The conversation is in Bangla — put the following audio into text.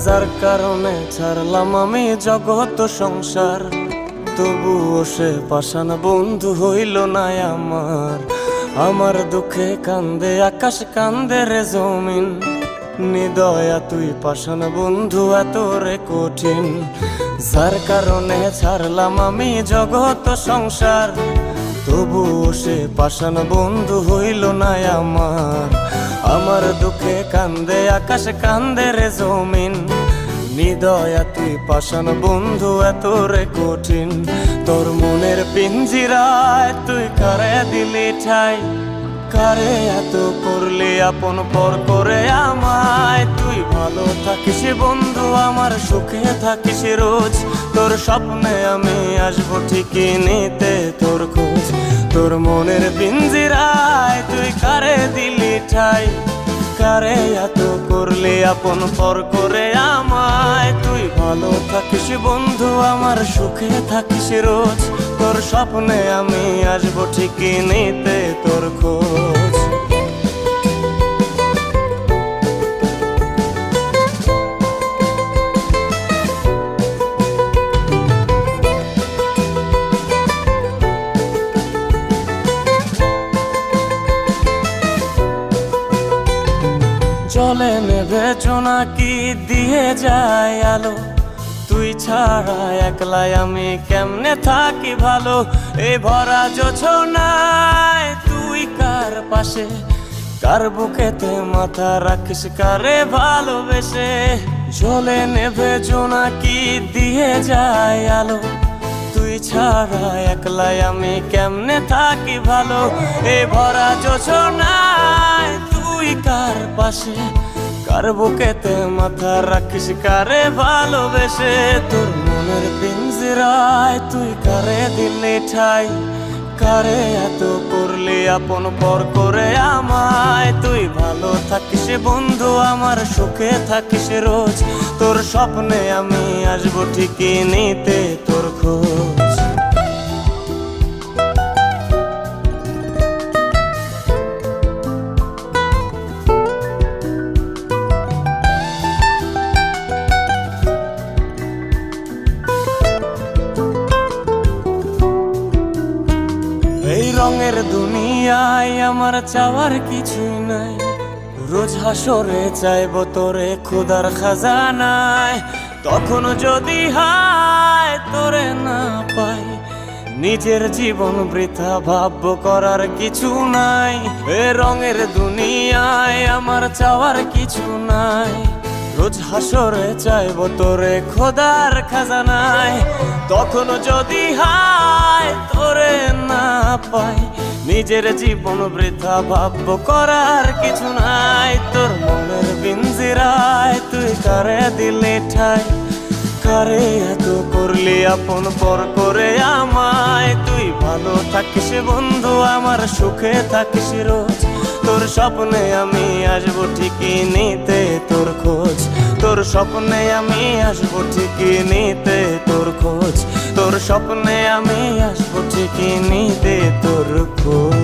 যার কারণে ছাড়লাম আমি জগৎ সংসার, তবুও সে পাষাণ বন্ধু হইল না আমার। আমার দুঃখে কান্দে আকাশ, কান্দে রে জমিন, নিদয়া তুই পাষাণ বন্ধু এত রে কঠিন। যার কারণে ছাড়লাম আমি জগৎ সংসার, তবুও সে পাষাণ বন্ধু হইল না আমার। আমার দুঃখে কান্দে আকাশ, কান্দে রে জমিন, নিদয়া তুই পাষাণ বন্ধু এত রে কঠিন। তোর মনের পিঞ্জিরায় তুই কারে দিলি ঠাই, কারে এত করলি আপন পর করে আমায়। তুই ভালো থাকিস বন্ধু আমার, সুখে থাকিস রোজ, তোর স্বপ্নে আমি আসবো ঠিকই নিতে তোর খোঁজ। তোর মনের পিঞ্জিরায় তুই কারে দিলি ঠাই, কারে এত করলি আপন পর করে আমায়। তুই ভালো থাকিস বন্ধু আমার, সুখে থাকিস রোজ, তোর স্বপ্নে আমি আসবো ঠিকই নিতে তোর খোঁজ। জলে নেভে জোনাকি দিয়ে যায় আলো, তুই ছাড়া একলাই আমি কেমনে থাকি ভালো। এই ভরা জোছনায় তুই কার পাশে, কার বুকেতে মাথা রাখিস কারে ভালোবেসে। জলে নেভে জোনাকি দিয়ে যায় আলো, তুই ছাড়া একলাই আমি কেমনে থাকি ভালো। এই ভরা জোছনায় তুই কার পাশে, কার বুকেতে মাথা রাখিস কারে ভালোবেসে। তোর মনের পিঞ্জিরায় তুই কারে দিলি ঠাই, কারে এত করলি আপন পর করে আমায়। তুই ভালো থাকিস বন্ধু আমার, সুখে থাকিস রোজ, তোর স্বপ্নে আমি আসবো ঠিকই নিতে তোর খোঁজ। এই রঙের দুনিয়ায় আমার চাওয়ার কিছুই নাই, রোজ হাসরে চাইব তোরে খোদার খাজানায়। তখন যদি হায় তোরে না পাই, নিজের জীবন বৃথা ভাববো করার কিছু নাই। এ রঙের দুনিয়ায় আমার চাওয়ার কিছু নাই, রোজ হাসরে চাইব তোরে খোদার খাজানায়। তখন যদি হায় তোরে না পাই, নিজের জীবন বৃথা ভাববো করার কিছু নাই। তোর মনের পিঞ্জিরায় তুই কারে দিলি ঠাই, কারে এত করলি আপন পর করে আমায়। তুই ভালো থাকিস বন্ধু আমার, সুখে থাকিস রোজ, তোর স্বপ্নে আমি আসবো ঠিকই নিতে তোর খোঁজ। তোর স্বপ্নে আমি আসবো ঠিকই নিতে তোর খোঁজ, তোর স্বপ্নে আমি আসবো ঠিকই নিতে তোর খোঁজ।